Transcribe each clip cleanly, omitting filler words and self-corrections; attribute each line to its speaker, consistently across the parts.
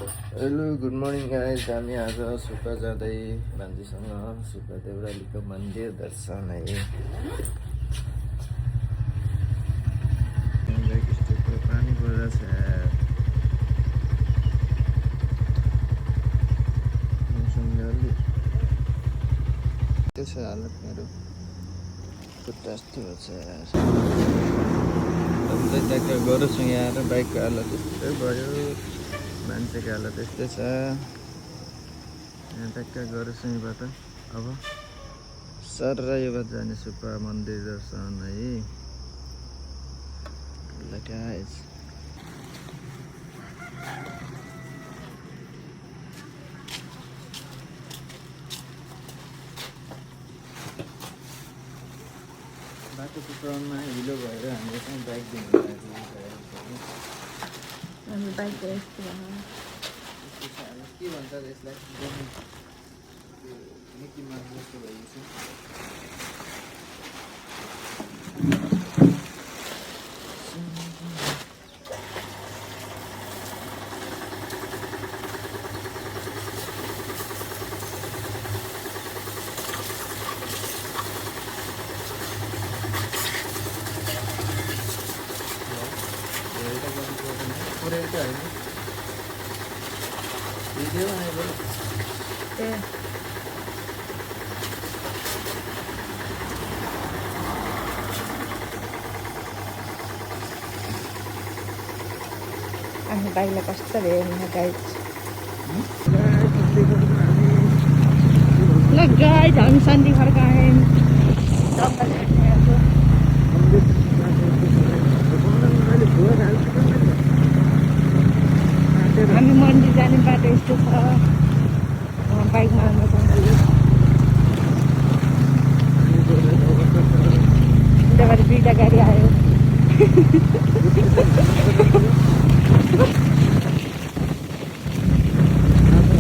Speaker 1: Hello good morning guys. हामी आज सुक्खा जाँदै भान्जीसँग सुक्खा देउरालीको मन्दिर दर्शन है। पानी परिरहेछ, मौसमले अलि त्यसो हालत मेरो खुट्टा जस्तो छ। ट्याक्क गोरुसँग आएर बाइकको हालत यस्तै भयो, मान्छेको हालत यस्तै छ। यहाँ ट्याक्क गोरुसँगबाट अब सरैबाट जाने सुक्खा मन्दिर दर्शन है। गाइस बाटो चुक्राउनुमा हिलो भएर हाम्रो चाहिँ बाइक दिनु
Speaker 2: हामी बाइक यस्तो
Speaker 1: के भन्छ यसलाई, मिकी माउस जस्तो भइन्छ। भिडियो आएको
Speaker 2: हामी बाइकलाई कस्तो हेर्नु गाइड ल गाइड हामी सन्धी फर्कायौँ। हामी मन्दिर जाने बाटो यस्तो छ, बाइकमा हाम्रो त्यहाँबाट दुईवटा गाडी आयो।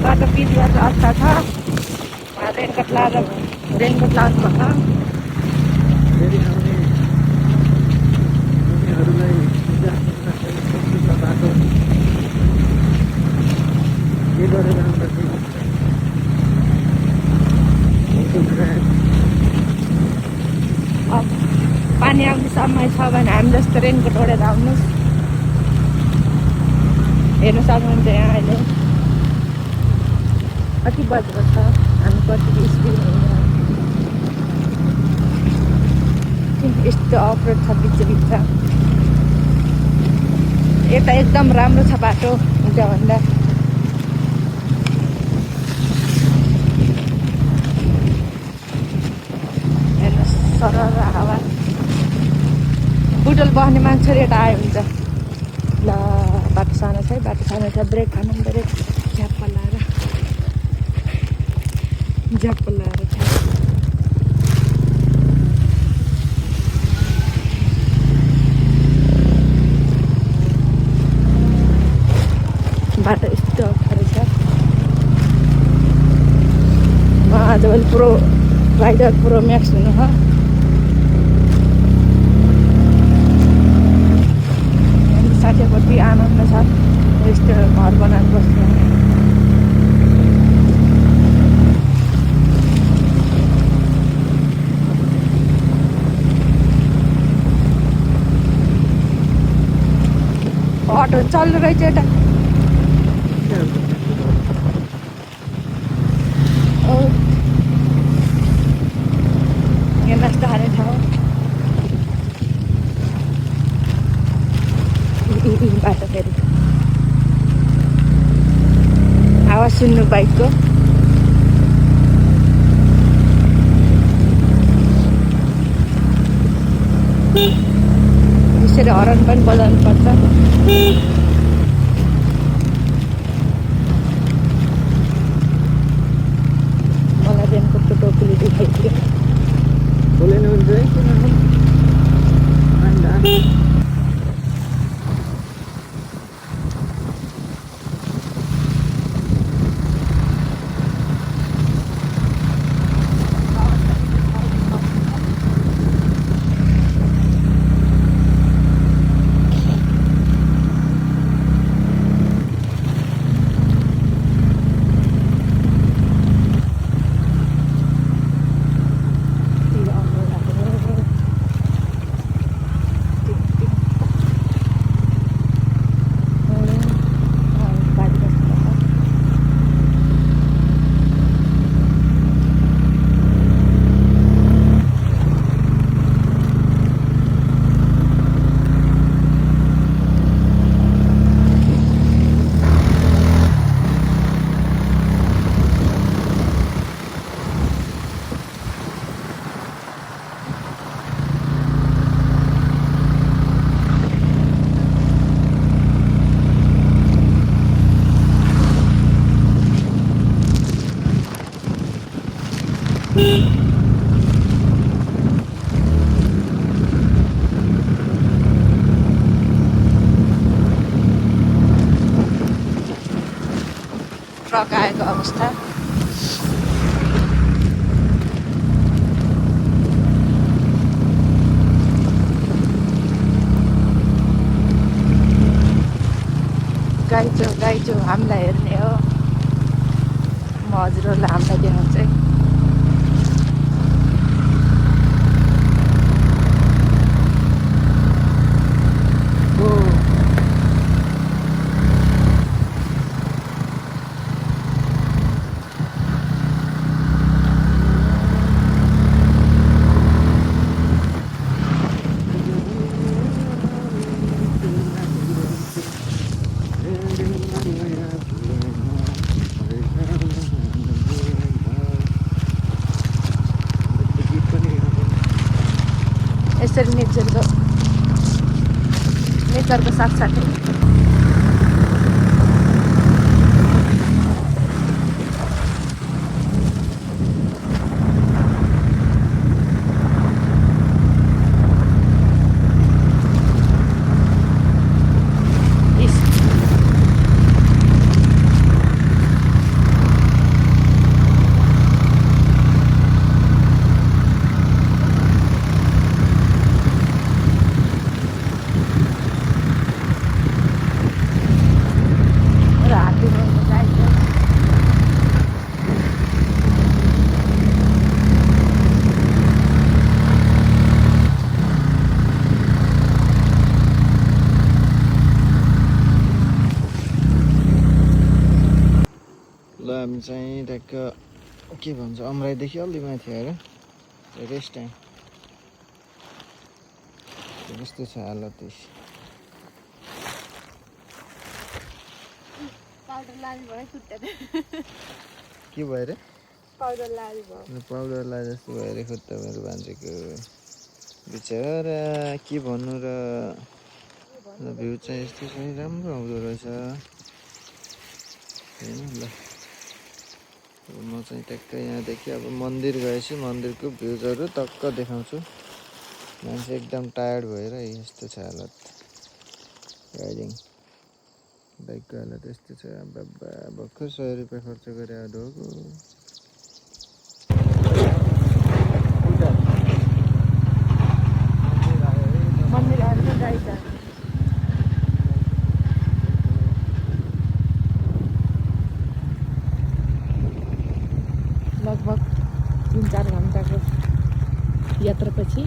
Speaker 2: बाटो पिचबाट अच्छा छ, रेनकोट लाएर रेनकोट लाउनुभएको पानी आउने समय छ भने हामी जस्तो रेनकोट ओढेर आउनुहोस्। हेर्नु सक्नुहुन्छ यहाँ अहिले कति बजेको छ, हामी कति स्पिडमा यस्तो अफरोड छ बिचबिच। यता एकदम राम्रो छ बाटो उताभन्दा। हेर्नुहोस् सरर हावा, बुटोल बस्ने मान्छेहरू यता आयो हुन्छ। ल बाटो सानो छ है, बाटो सानो छ, ब्रेक खानु ब्रेक झ्याप्प लाएर बाटो यस्तो अप्ठ्यारो छ। म आजभोलि प्रो राइडर प्रो म्याक्स हुनु हो। साथीहरूको आनन्द छ यस्तो घर बनाएर बस्नु। अटो चल्नु रहेछ यता। यहाँ नास्ता खाने ठाउँ बाटो फेरि आवाज सुन्नु बाइकको। यसरी हर्न पनि बजाउनु पर्छ। मलाई रेनकोटको टोपीले देखाइदियो। ट्रक आएको अवस्था। गाई हामीलाई हेर्ने हो। म हजुरहरूलाई हामीलाई देखाउँछु है। यसरी नेचरको साथसाथै
Speaker 1: हामी चाहिँ ट्याक्क के भन्छ अमराईदेखि अलि माथि आएर रेस्ट टाइम कस्तो छ हालत। के भयो रे? पाउडर लाए जस्तो भयो रे खुट्टा मेरो भान्जेको बिचरा। के भन्नु र भ्यू चाहिँ यस्तो चाहिँ राम्रो आउँदो रहेछ होइन। ल म चाहिँ ट्याक्कै यहाँदेखि अब मन्दिर गएपछि मन्दिरको भ्यूजहरू टक्क देखाउँछु। मान्छे एकदम टायर्ड भएर यस्तो छ हालत। राइडिङ बाइकको हालत यस्तो छ। बाबा भर्खर 100 रुपियाँ खर्च गरे आधोको।
Speaker 2: मन्दिर आएर चाहिँ गाई छ। लगभग 3-4 घन्टाको यात्रापछि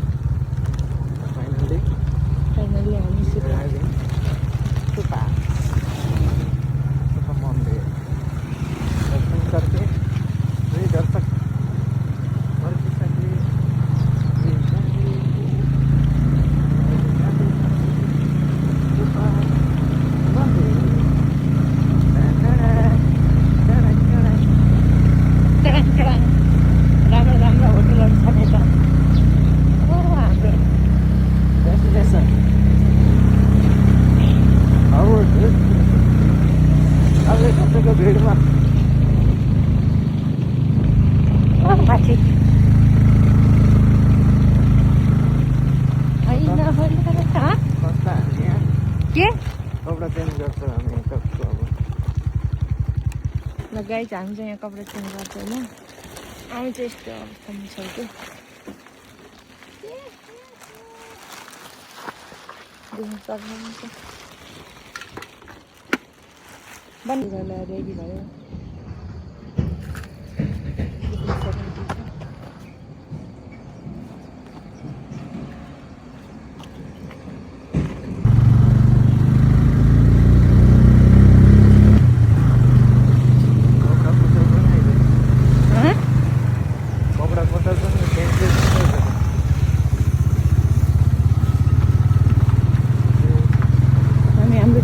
Speaker 2: फाइनली हामी सुपा
Speaker 1: मन्दिर दर्शन करके वही दर्शक
Speaker 2: राम्रो होटलहरू छ नि त। हाम्रो डेस्टिनेसन
Speaker 1: अब सबैको भिडमा
Speaker 2: माथि के
Speaker 1: कपडा चेन्ज गर्छ हामी टक्क। अब
Speaker 2: ल गाई चाहिँ हामी चाहिँ यहाँ कपडा चेन्ज गर्छ होइन। हामी चाहिँ यस्तो अवस्थामा छौँ कि देख्नु सक्नुहुन्छ। बन्द रेडी भयो।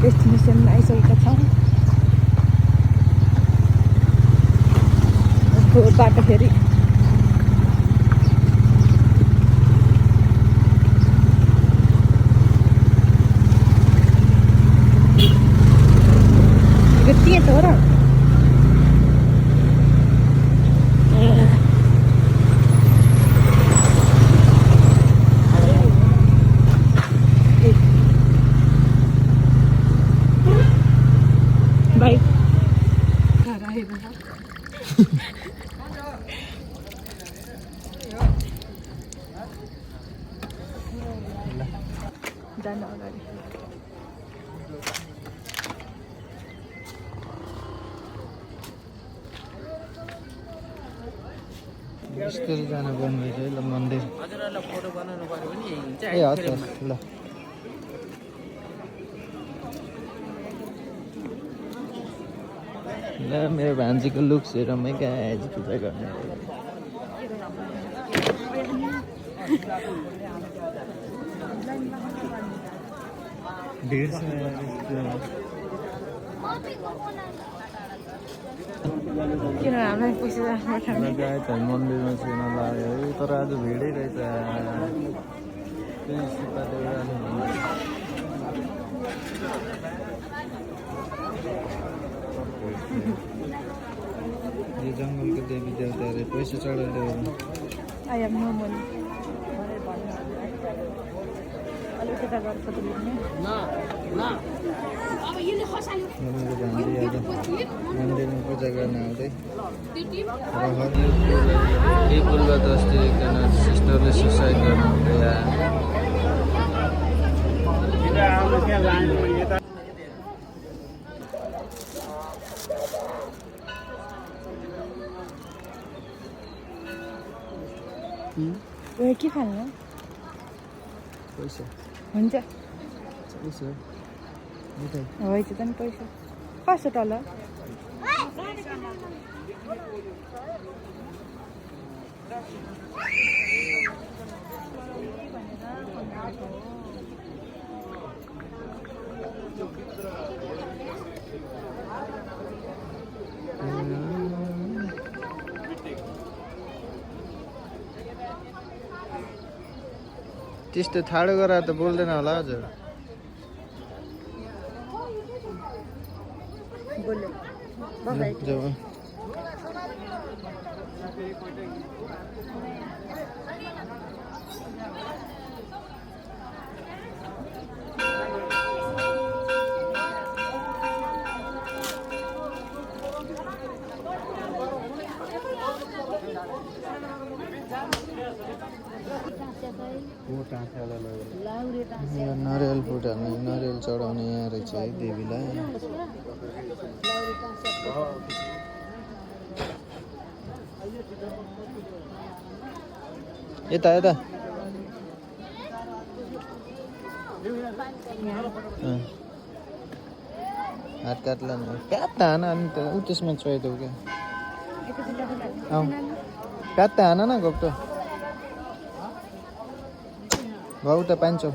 Speaker 2: डेस्टिनेसनमा आइसकेका छौँ। बाटो फेरि त्यहाँ छ र जानु अगाडि
Speaker 1: बिस्तारै जानुपर्ने रहेछ है ल मन्दिर
Speaker 3: हजुरहरूलाई फोटो बनाउनु पर्यो भने यही हुन्छ
Speaker 1: ए हस् ल ल मेरो भान्जीको लुक्स हेर मै कहाँ पूजा गर्ने भिड छ
Speaker 2: किन हामीलाई पैसा पठाउने
Speaker 1: गाई त मन्दिरमा छिर्न लाग्यो है तर आज भिडै रहेछ त्यही सुक्खा देउराली मन्दिर यो जङ्गलको देवी देवताहरू पैसा चढाउँदै
Speaker 2: आई एम नो मनी अलिक यता गर्छ त लिने
Speaker 1: मेरो भान्जी आज मन्दिरमा पूजा गर्न आउँदै यही पुलबाट अस्ति एकजना सिस्टरले सुसाइड गर्न हुँदै
Speaker 2: के खानु
Speaker 1: पैसा
Speaker 2: हुन्छ
Speaker 1: पैसा मिठाई
Speaker 2: होइन त नि पैसा कस्तो तल
Speaker 1: त्यस्तो ठाडो गराएर त बोल्दैन होला हजुर
Speaker 2: बोल्यो बबाई
Speaker 1: जब नरियल फुटाल्ने नरियल चढाउने यहाँ रहेछ है देवीलाई यता यता हात काट्ला नि काट्दा हान अनि त उ त्यसमा चोइदेऊ क्या काट्दा हान न गोप्टो भाउ त पान्छौ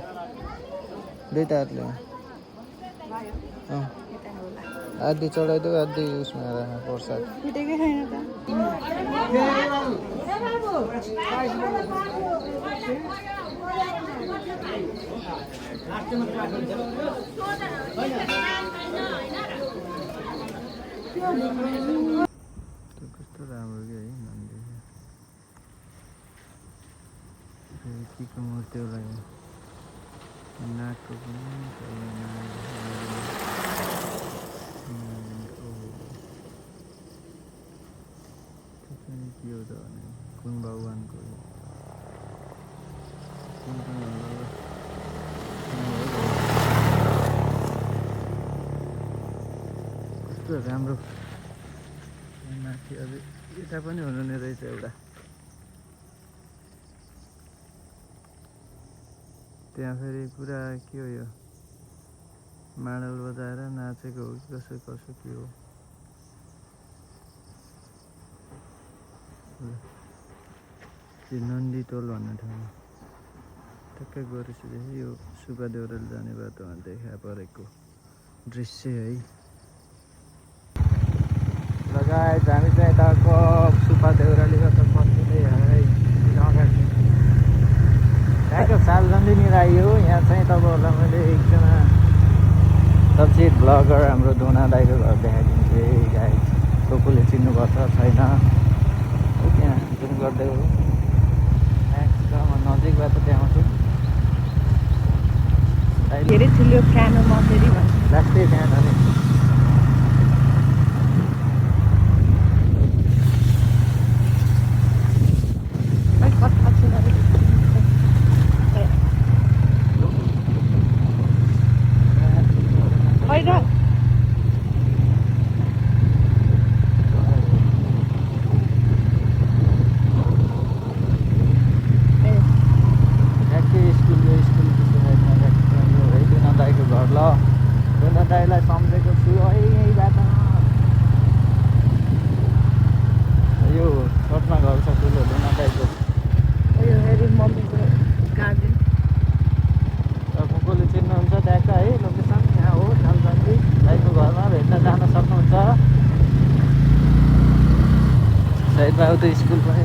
Speaker 1: दुईटा हातले आधी चढाइदेऊ आधी उसमा राख प्रसाद
Speaker 2: फुटेकै छैन त
Speaker 1: कस्तो राम्रो क्या है मन्दिर केको मूर्ति होला नाकको पनि के हो त भने कुन भगवान्को कुन पनि होला कस्तो राम्रो माथि अझै यता पनि हुनु नै रहेछ एउटा त्यहाँ फेरि पुरा के हो यो माडल बजाएर नाचेको हो कि कसो कसो के हो त्यो नन्दी टोल भन्ने ठाउँमा टक्कै गएपछि यो सुब्बा देउराली जाने बाटोमा देखा परेको दृश्य है लगायत हामी चाहिँ यताको सुब्बा देउरालीबाट फर्किँदै है त्यहाँको सालजन्दिनी राई हो यहाँ चाहिँ तपाईँहरूलाई मैले एकजना चर्चित ब्लगर हाम्रो धुना दाईको घर देखाइदिन्छु है गाई कोले चिन्नुपर्छ छैन त्यहाँ जुन गर्दै हो म नजिकबाट देखाउँछु
Speaker 2: धेरै ठुलो क्यानो मसेरी भन्छ
Speaker 1: लास्टै त्यहाँ छ नि मम्मीलाई सम्झेको छु है यहीँबाट। यो छोटमा घर छ ठुलो ढुङ्गा टाइपको।
Speaker 2: यो हेरी मम्मीको गार्डन।
Speaker 1: को कोले चिन्नुहुन्छ ट्याक्क है लोकेसन यहाँ हो थालबाटी दाइको घरमा भेट्न जान सक्नुहुन्छ। साइडमा उता स्कुल पनि